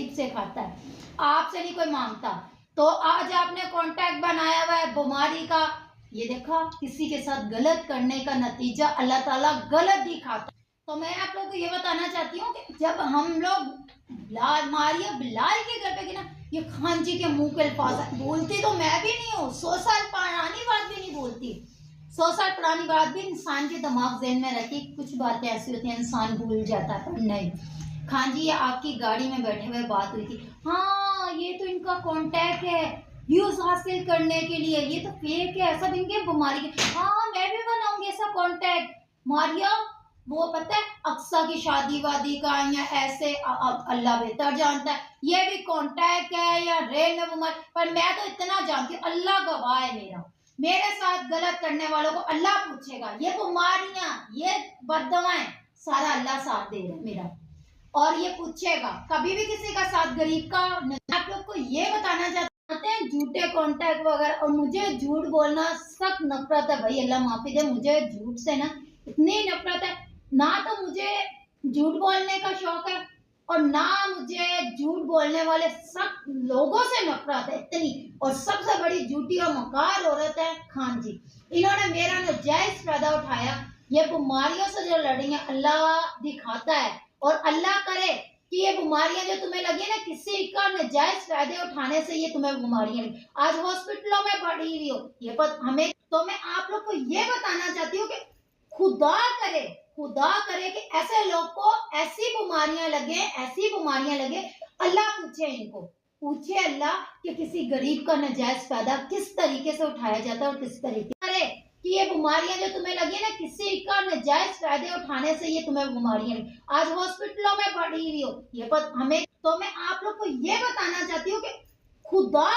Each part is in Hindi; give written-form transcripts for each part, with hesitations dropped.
नसीब से खाता है, आपसे नहीं कोई मांगता। तो आज आपने कॉन्टैक्ट बनाया हुआ है बीमारी का, ये देखा किसी के साथ गलत करने का नतीजा अल्लाह ताला गलत दिखाता। तो मैं आप लोगों को ये बताना चाहती हूँ कि जब हम लोग मारिया बिलाल के घर पे गए ना, ये खान जी के मुंह के अल्फाज बोलती तो मैं भी नहीं हूँ, 100 साल पुरानी बात भी नहीं बोलती, 100 साल पुरानी बात भी इंसान के दिमाग ज़हन में रखी। कुछ बातें ऐसी होती हैं इंसान भूल जाता है, पर नहीं। खान जी ये आपकी गाड़ी में बैठे हुए बात हुई थी, हाँ ये तो इनका कॉन्टैक्ट है व्यूज हासिल करने के लिए, ये तो फेक है, सब इनके बीमारी के। हाँ मैं भी बनाऊंगी ऐसा कॉन्टैक्ट। मारिया वो पता है अक्सा की शादी वादी का या ऐसे अल्लाह बेहतर जानता है, ये भी कॉन्टैक्ट है या रेल में बीमारी। पर मैं तो इतना जानती हूँ, अल्लाह गवाह है मेरे साथ गलत करने वालों को अल्लाह पूछेगा। ये बीमारियां ये बददुआएं सारा अल्लाह साथ दे रहा है मेरा, और ये पूछेगा कभी भी किसी का साथ गरीब का। आप लोग को ये बताना चाहते हैं झूठे कॉन्टैक्ट वगैरह, और मुझे झूठ बोलना सख्त नफरत है भाई, अल्लाह माफी दे, मुझे झूठ से ना इतनी नफरत है। ना तो मुझे झूठ बोलने का शौक है और ना मुझे झूठ बोलने वाले सब लोगों से नफरत है इतनी। और सबसे बड़ी झूठी और मकार औरत है खान जी, इन्होंने मेरा नाजायज फायदा उठाया। ये बीमारियों से जो लड़ी है अल्लाह दिखाता है, और अल्लाह करे कि ये बीमारियां जो तुम्हें लगी ना किसी का नाजायज फायदे उठाने से ये तुम्हें बीमारियां लगी, आज हॉस्पिटलों में पड़ी हुई हो ये हमें। तो मैं आप लोग को ये बताना चाहती हूँ कि खुदा करे कि ऐसे लोग को ऐसी बीमारियां लगे, अल्लाह पूछे इनको, पूछे अल्लाह कि किसी गरीब का नाजायज फायदा किस तरीके से उठाया जाता है और किस तरीके करे कि ये बीमारियां जो तुम्हें लगी ना किसी का नाजायज फायदे उठाने से ये तुम्हें बीमारियां लगी, आज हॉस्पिटलों में पड़ी हुई हो ये हमें। तो मैं आप लोग को ये बताना चाहती हूँ कि खुदा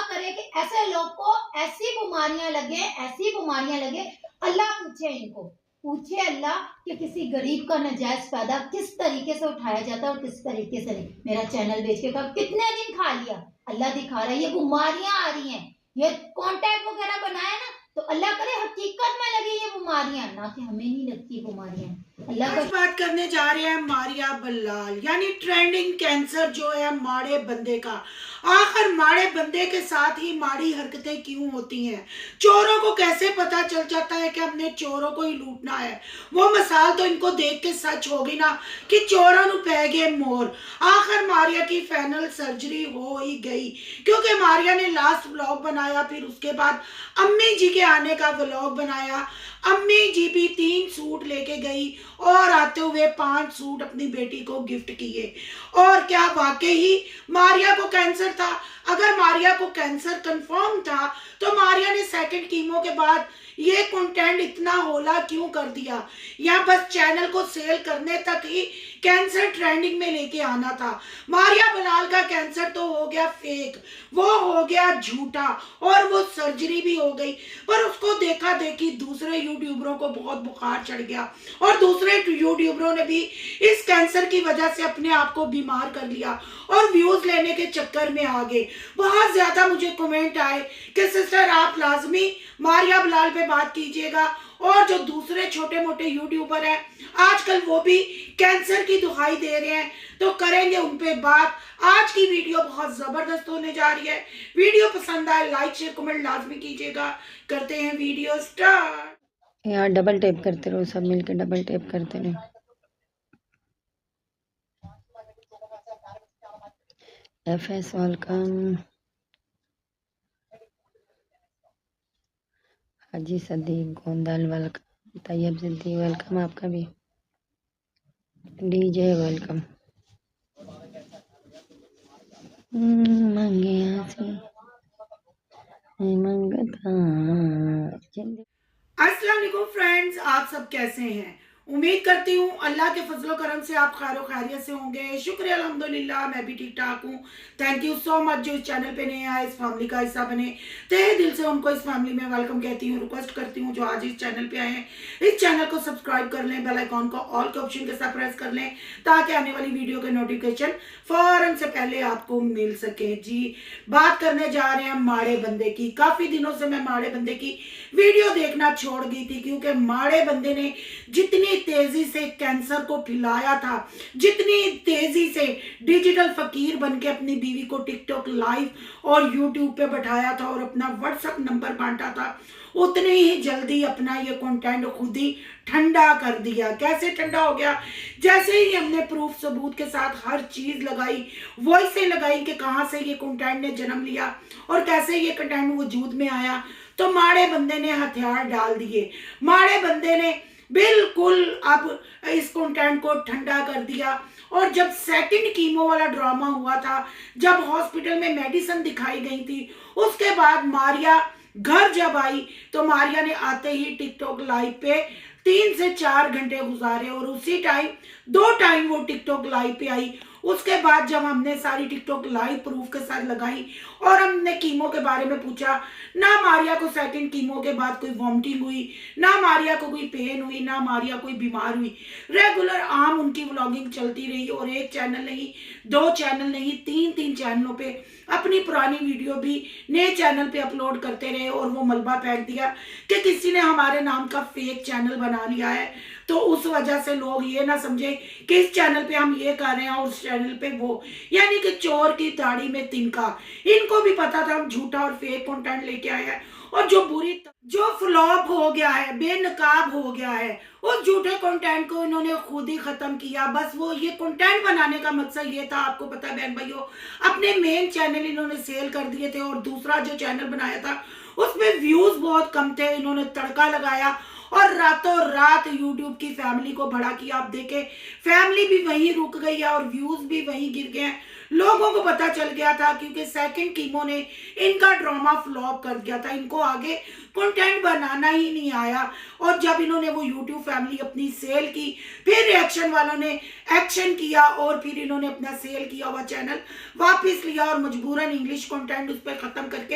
करे कि ऐसे लोग को ऐसी बीमारियां लगे, अल्लाह पूछे इनको, पूछे अल्लाह कि किसी गरीब का नाजायज फायदा किस तरीके से उठाया जाता है और किस तरीके से नहीं। मेरा चैनल बेच के कितने दिन खा लिया, अल्लाह दिखा रहा है। ये बीमारियां आ रही हैं, ये कॉन्टैक्ट वगैरह बनाया ना, तो अल्लाह करे हकीकत में लगे ये बीमारियां, ना कि हमें नहीं लगती बीमारियां। अल्लाह आज बात करने जा रहे हैं मारिया बिलाल यानी ट्रेंडिंग कैंसर जो है माड़े बंदे का। आखिर माड़े बंदे के साथ ही माड़ी हरकतें क्यों होती हैं? चोरों को कैसे पता चल जाता है कि हमने चोरों को ही लूटना है? वो मिसाल तो इनको देख के सच होगी ना कि चोरों नु पै गए मोर। आखिर मारिया की फाइनल सर्जरी हो ही गई, क्योंकि मारिया ने लास्ट व्लॉग बनाया, फिर उसके बाद अम्मी जी के आने का व्लॉग बनाया। अम्मी जी भी 3 सूट लेके गई और आते हुए 5 सूट अपनी बेटी को गिफ्ट किए। और क्या वाकई ही मारिया को कैंसर था? अगर मारिया को कैंसर कंफर्म था तो मारिया ने सेकंड कीमो के बाद ये कंटेंट इतना होला क्यों कर दिया? या बस चैनल को सेल करने तक ही कैंसर ट्रेंडिंग में लेके आना था? मारिया बिलाल का कैंसर तो हो गया फेक, वो हो गया झूठा, और वो सर्जरी भी हो गई। पर उसको देखा देखी दूसरे यूट्यूबरों को बहुत बुखार चढ़ गया, और दूसरे यूट्यूबरों ने भी इस कैंसर की वजह से अपने आप को बीमार कर लिया और व्यूज लेने के चक्कर में आ गए। बहुत ज्यादा मुझे कमेंट आए कि सिस्टर आप लाजमी मारिया बिलाल पे बात कीजिएगा, और जो दूसरे छोटे मोटे यूट्यूबर हैं आजकल वो भी कैंसर की दुहाई दे रहे हैं, तो करेंगे उन पे बात। आज की वीडियो बहुत जबरदस्त होने जा रही है। वीडियो पसंद आए लाइक शेयर कमेंट लाजमी कीजिएगा। करते हैं वीडियो स्टार्ट। यार डबल टैप करते रहो, सब मिलके डबल टैप करते रहो। एफएस वेलकम, हाजी सदीक गोंदल वेलकम, तैयब सिद्दीक वेलकम, आपका भी डीजे वेलकम। मंगिया से मंगता अस्सलाम वालेकुम फ्रेंड्स, आप सब कैसे हैं? उम्मीद करती हूँ अल्लाह के फजलो करम से आप खैर खैरियत से होंगे। शुक्र अल्हम्दुलिल्लाह, मैं भी ठीक ठाक हूँ। थैंक यू सो मच जो इस चैनल पे नए आए, इस फैमिली का हिस्सा बने, तहे दिल से उनको इस फैमिली में वेलकम कहती हूँ। रिक्वेस्ट करती हूँ जो आज इस चैनल पे आए हैं इस चैनल को सब्सक्राइब कर लें, बेल आइकॉन को ऑल के ऑप्शन के साथ प्रेस कर लें, ताकि आने वाली वीडियो के नोटिफिकेशन फौरन से पहले आपको मिल सके। जी, बात करने जा रहे हैं माड़े बंदे की। काफी दिनों से मैं माड़े बंदे की वीडियो देखना छोड़ गई थी, क्योंकि माड़े बंदे ने जितनी तेजी से कैंसर को फैलाया था, जितनी तेजी से डिजिटल फकीर बन के अपनी बीवी को टिकटॉक लाइव और यूट्यूब पे बैठाया था और अपना व्हाट्सएप नंबर बांटा था, उतने ही जल्दी अपना ये कंटेंट खुद ही ठंडा कर दिया। कैसे ठंडा हो गया? जैसे ही हमने प्रूफ सबूत के साथ हर चीज लगाई, वॉइसें लगाई कि कहाँ से ये कंटेंट ने जन्म लिया और कैसे ये कंटेंट वजूद में आया, तो माड़े बंदे ने हथियार डाल दिए। माड़े बंदे ने बिल्कुल अब इस कंटेंट को ठंडा कर दिया। और जब सेकंड कीमो वाला ड्रामा हुआ था, जब हॉस्पिटल में मेडिसिन दिखाई गई थी, उसके बाद मारिया घर जब आई तो मारिया ने आते ही टिकटॉक लाइव पे 3 से 4 घंटे गुजारे और उसी टाइम 2 टाइम वो टिकटॉक लाइव पे आई। उसके बाद जब हमने सारी टिकटॉक लाइव प्रूफ के साथ लगाई और हमने कीमो के बारे में पूछा, ना मारिया को सेकंड कीमो के बाद कोई वॉमिटिंग हुई, ना मारिया को कोई पेन हुई, ना मारिया कोई बीमार हुई। रेगुलर आम उनकी व्लॉगिंग चलती रही और एक चैनल नहीं, 2 चैनल नहीं, 3 चैनलों पे अपनी पुरानी वीडियो भी नए चैनल पे अपलोड करते रहे और वो मलबा फेंक दिया कि किसी ने हमारे नाम का फेक चैनल बना लिया है, तो उस वजह से लोग ये ना समझे कि इस चैनल पे हम ये कर रहे हैं और उस चैनल पे वो, यानी कि चोर की दाढ़ी में तिनका। इनको भी पता था हम झूठा और फेक कंटेंट लेके आए हैं और जो फ्लॉप हो गया है, बेनकाब हो गया है, उस झूठे कंटेंट को इन्होंने खुद ही खत्म किया। बस वो ये कंटेंट बनाने का मकसद ये था, आपको पता है बहन भाइयों, अपने मेन चैनल इन्होंने सेल कर दिए थे और दूसरा जो चैनल बनाया था उसमें व्यूज बहुत कम थे। इन्होंने तड़का लगाया और रातों रात यूट्यूब की फैमिली को भड़ा किया। आप देखें, फैमिली भी वहीं रुक गई है और व्यूज भी वहीं गिर गए हैं। लोगों को पता चल गया था क्योंकि सेकंड कीमो ने इनका ड्रामा फ्लॉप कर दिया था, इनको आगे कंटेंट बनाना ही नहीं आया। और जब इन्होंने वो यूट्यूब फैमिली अपनी सेल की, फिर रिएक्शन वालों ने एक्शन किया और फिर इन्होंने अपना सेल किया हुआ चैनल वापस लिया और मजबूरन इंग्लिश कंटेंट उस पर खत्म करके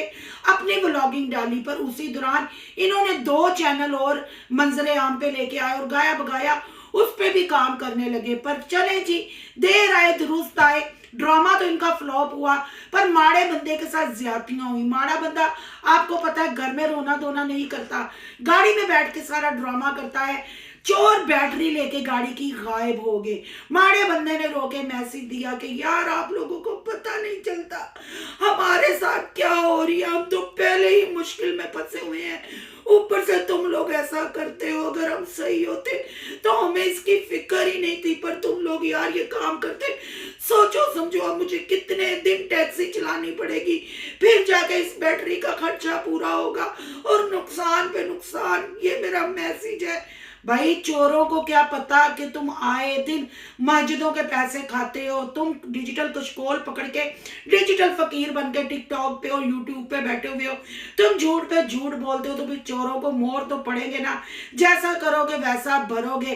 अपनी व्लॉगिंग डाली। पर उसी दौरान इन्होंने 2 चैनल और मंजरे आम पे लेके आए और गाया बगाया उस पे भी काम करने लगे। पर चले जी, देर आए दुरुस्त आए। ड्रामा तो इनका फ्लॉप हुआ, पर माड़े बंदे के साथ ज्यादतियां हुई। माड़ा बंदा आपको पता है घर में रोना धोना नहीं करता, गाड़ी में बैठ के सारा ड्रामा करता है। चोर बैटरी लेके गाड़ी की गायब हो गए। माड़े बंदे ने रोके मैसेज दिया कि यार आप लोगों को पता नहीं चलता हमारे साथ क्या हो रही है, हम तो पहले ही मुश्किल में फंसे हुए हैं, ऊपर से तुम लोग ऐसा करते हो। अगर हम सही होते तो हमें इसकी फिक्र ही नहीं थी, पर तुम लोग यार ये काम करते। सोचो समझो अब मुझे कितने दिन टैक्सी चलानी पड़ेगी, फिर जाके इस बैटरी का खर्चा पूरा होगा और नुकसान पे नुकसान। ये मेरा मैसेज है भाई। चोरों को क्या पता कि तुम आए दिन मस्जिदों के पैसे खाते हो, तुम डिजिटल कशकोल पकड़ के डिजिटल फकीर बन के टिकटॉक पे और यूट्यूब पे बैठे हुए हो, तुम झूठ पे झूठ बोलते हो, तो फिर चोरों को मोहर तो पड़ेंगे ना। जैसा करोगे वैसा भरोगे।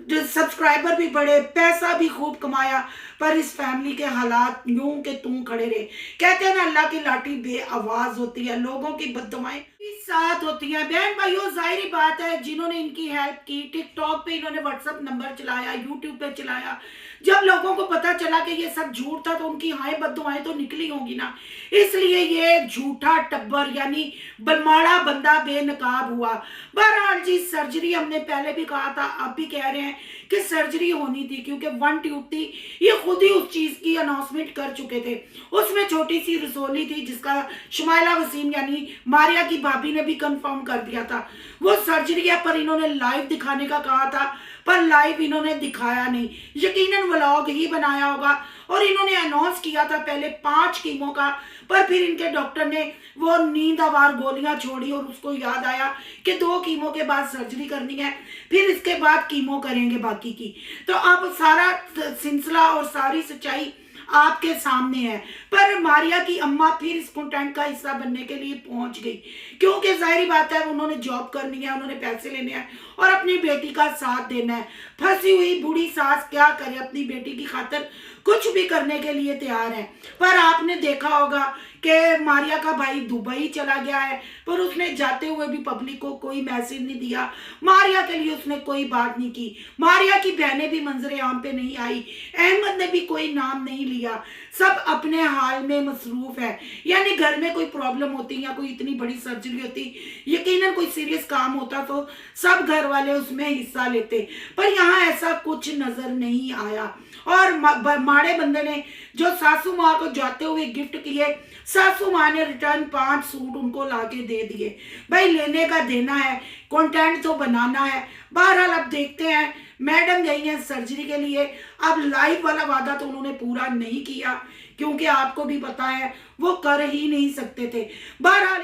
सब्सक्राइबर भी बढ़े, पैसा भी खूब कमाया, पर इस फैमिली के हालात यूं के तू खड़े रहे। कहते हैं ना अल्लाह की लाठी बेआवाज होती है, लोगों की बददुआएं साथ होती हैं। बहन भाइयों, जाहिर बात है जिन्होंने इनकी हेल्प की, टिकटॉक पे इन्होंने व्हाट्सएप नंबर चलाया, यूट्यूब पे चलाया, जब लोगों को पता चला कि ये सब झूठ था तो उनकी हाय बददुआएं तो निकली होंगी ना। इसलिए ये झूठा टब्बर यानी बलमाड़ा बंदा बेनकाब हुआ। बहरहाल जी, सर्जरी हमने पहले भी कहा था, अब भी कह रहे हैं कि सर्जरी होनी थी क्योंकि 1 ट्यूब थी। ये खुद ही उस चीज की अनाउंसमेंट कर चुके थे। उसमें छोटी सी रसोली थी जिसका शुमाइला वसीम यानी मारिया की भाभी ने भी कंफर्म कर दिया था। वो सर्जरी है, पर इन्होंने लाइव दिखाने का कहा था, पर लाइव इन्होंने दिखाया नहीं, यकीनन व्लॉग ही बनाया होगा। और इन्होंने अनाउंस किया था पहले 5 कीमो का, पर फिर इनके डॉक्टर ने वो नींदावार गोलियां छोड़ी और उसको याद आया कि 2 कीमो के बाद सर्जरी करनी है, फिर इसके बाद कीमो करेंगे बाकी की। तो अब सारा सिलसिला और सारी सच्चाई आपके सामने है। पर मारिया की अम्मा फिर इस कंटेंट का हिस्सा बनने के लिए पहुंच गई, क्योंकि जाहिर बात है उन्होंने जॉब करनी है, उन्होंने पैसे लेने हैं और अपनी बेटी का साथ देना है। फंसी हुई बूढ़ी सास क्या करे, अपनी बेटी की खातिर कुछ भी करने के लिए तैयार है। पर आपने देखा होगा कि मारिया का भाई दुबई चला गया है, पर उसने जाते हुए भी पब्लिक को कोई मैसेज नहीं दिया, मारिया के लिए उसने कोई बात नहीं की, मारिया की बहनें भी मंजरे आम पे नहीं आई, अहमद ने भी कोई नाम नहीं लिया, सब अपने हाल में मसरूफ है। यानी घर में कोई प्रॉब्लम होती या कोई इतनी बड़ी सर्जरी होती, यकीनन कोई सीरियस काम होता तो सब घर वाले उसमें हिस्सा लेते, पर यहाँ ऐसा कुछ नजर नहीं आया। और माड़े बंदे ने जो सासू माँ को जाते हुए गिफ्ट किए, सासू माँ ने रिटर्न 5 सूट उनको लाके दे दिए। भाई लेने का देना है, कंटेंट तो बनाना है। बहरहाल अब देखते हैं, मैडम गई हैं सर्जरी के लिए, अब लाइव वाला वादा तो उन्होंने पूरा नहीं किया, क्योंकि आपको भी पता है वो कर ही नहीं सकते थे। बहरहाल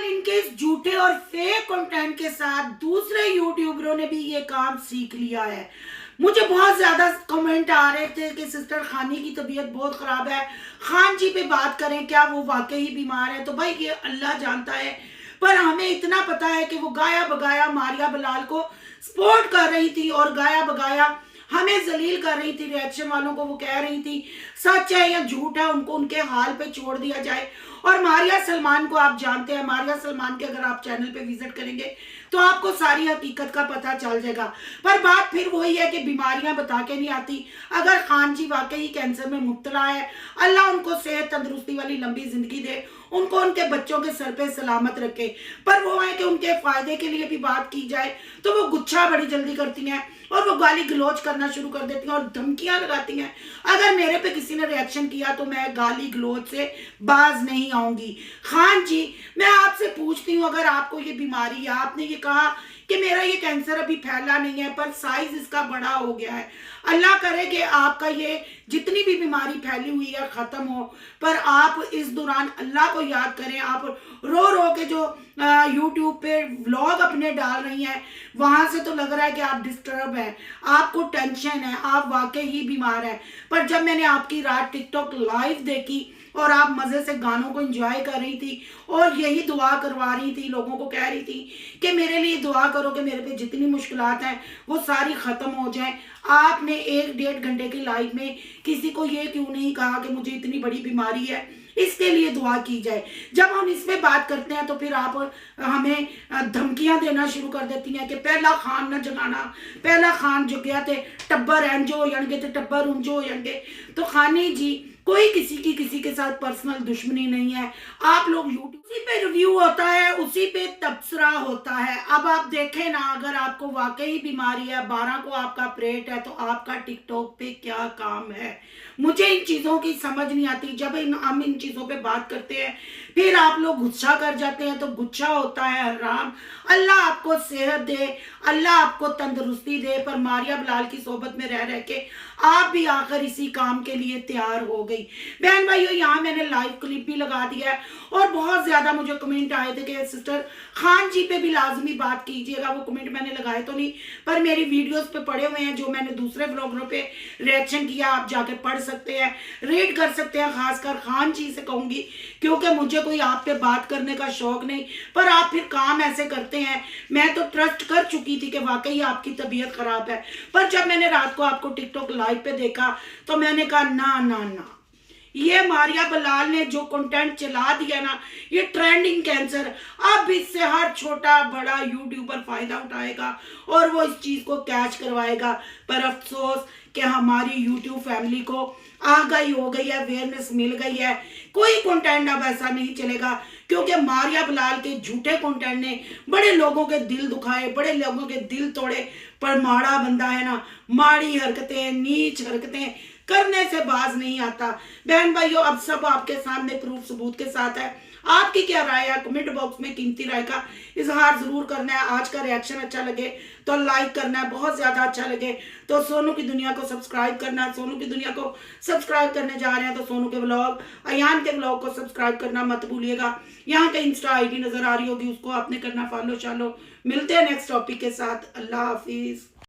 इनके इस झूठे और फेक कंटेंट के साथ दूसरे यूट्यूबरों ने भी ये काम सीख लिया है। मुझे बहुत ज्यादा कमेंट आ रहे थे कि सिस्टर खानी की तबीयत बहुत खराब है, खान जी पे बात करें, क्या वो वाकई बीमार है? तो भाई ये अल्लाह जानता है, पर हमें इतना पता है कि वो गाया बगाया मारिया बलाल को सपोर्ट कर रही थी और गाया बगाया हमें जलील कर रही थी। रिएक्शन वालों को वो कह रही थी सच है या झूठ है, उनको उनके हाल पे छोड़ दिया जाए। और मारिया सलमान को आप जानते हैं, मारिया सलमान के अगर आप चैनल पे विजिट करेंगे तो आपको सारी हकीकत का पता चल जाएगा। पर बात फिर वही है कि बीमारियां बता के नहीं आती। अगर खान जी वाकई कैंसर में मुब्तला है, अल्लाह उनको सेहत तंदुरुस्ती वाली लंबी जिंदगी दे, उनको उनके बच्चों के सर पे सलामत रखे। पर वो है कि उनके फायदे के लिए भी बात की जाए तो वो गुच्छा बड़ी जल्दी करती हैं और वो गाली गलौज करना शुरू कर देती हैं और धमकियां लगाती हैं। अगर मेरे पे किसी ने रिएक्शन किया तो मैं गाली गलौज से बाज नहीं आऊंगी। खान जी, मैं आपसे पूछती हूँ, अगर आपको ये बीमारी है, आपने ये कहा कि मेरा ये कैंसर अभी फैला नहीं है पर साइज इसका बड़ा हो गया है, अल्लाह करे कि आपका ये जितनी भी बीमारी फैली हुई है खत्म हो, पर आप इस दौरान अल्लाह को याद करें। आप रो रो के जो यूट्यूब पे व्लॉग अपने डाल रही हैं, वहां से तो लग रहा है कि आप डिस्टर्ब हैं, आपको टेंशन है, आप वाकई ही बीमार हैं। पर जब मैंने आपकी रात टिकटॉक लाइव देखी और आप मजे से गानों को एंजॉय कर रही थी और यही दुआ करवा रही थी, लोगों को कह रही थी कि मेरे लिए दुआ करो कि मेरे पे जितनी मुश्किलात हैं वो सारी खत्म हो जाएं, आपने 1-1.5 घंटे की लाइव में किसी को ये क्यों नहीं कहा कि मुझे इतनी बड़ी बीमारी है, इसके लिए दुआ की जाए? जब हम इस पे बात करते हैं तो फिर आप हमें धमकियां देना शुरू कर देती हैं कि पहला खान न जगाना, पहला खान जो गया थे टब्बर एंजो हो जाएंगे तो टब्बर उंजो हो जाएंगे। तो खानी जी, कोई किसी की किसी के साथ पर्सनल दुश्मनी नहीं है। आप लोग यूट्यूब उसी पे रिव्यू होता है, उसी पे तबसरा होता है। अब आप देखें ना, अगर आपको वाकई बीमारी है, 12 को आपका परेड है, तो आपका टिकटॉक पे क्या काम है? मुझे इन चीज़ों की समझ नहीं आती। जब हम इन चीज़ों पे बात करते हैं फिर आप लोग गुस्सा कर जाते हैं, तो गुस्सा होता है हराम। अल्लाह आपको सेहत दे, अल्लाह आपको तंदुरुस्ती दे, पर मारिया बलाल की सोबत में रह रह के आप भी आकर इसी काम के लिए तैयार हो गई। बहन भाइयों, यहाँ मैंने लाइव क्लिप भी लगा दिया है और बहुत ज़्यादा मुझे कमेंट आए थे कि सिस्टर खान जी पे भी लाजमी बात कीजिएगा। वो कमेंट मैंने लगाए तो नहीं, पर मेरी वीडियोस पे पड़े हुए हैं, जो मैंने दूसरे ब्लॉगरों पे रिएक्शन किया, आप जाके पढ़ सकते हैं, रीड कर सकते हैं। खासकर खान जी से कहूँगी, क्योंकि मुझे कोई आप पे बात करने का शौक नहीं, पर आप फिर काम ऐसे करते हैं। मैं तो ट्रस्ट कर चुकी थी कि वाकई आपकी तबीयत खराब है, पर जब मैंने रात को आपको टिकटॉक लाइव पे देखा तो मैंने कहा ना ना ना, ये मारिया बलाल ने जो कंटेंट चला दिया ना, ये ट्रेंडिंग कैंसर, अब इससे हर छोटा बड़ा यूट्यूबर फायदा उठाएगा और वो इस चीज को कैच करवाएगा। पर अफसोस कि हमारी यूट्यूब फैमिली को आगाही हो गई है, अवेयरनेस मिल गई है। कोई कंटेंट अब ऐसा नहीं चलेगा, क्योंकि मारिया बलाल के झूठे कंटेंट ने बड़े लोगों के दिल दुखाए, बड़े लोगों के दिल तोड़े। पर माड़ा बंदा है ना, माड़ी हरकतें, नीच हरकतें करने से बाज नहीं आता। बहन भाइयों, अब सब आपके सामने प्रूफ सबूत के साथ है। आपकी क्या राय है? कमेंट बॉक्स में कीमती राय का इजहार जरूर करना है। आज का रिएक्शन अच्छा लगे तो लाइक करना है, बहुत ज्यादा अच्छा लगे तो सोनू की दुनिया को सब्सक्राइब करना है। सोनू की दुनिया को सब्सक्राइब करने जा रहे हैं तो सोनू के व्लॉग, अयान के व्लॉग को सब्सक्राइब करना मत भूलिएगा। यहाँ पे इंस्टा आईडी नजर आ रही होगी, उसको आपने करना फॉलो। चलो मिलते हैं नेक्स्ट टॉपिक के साथ। अल्लाह हाफिज।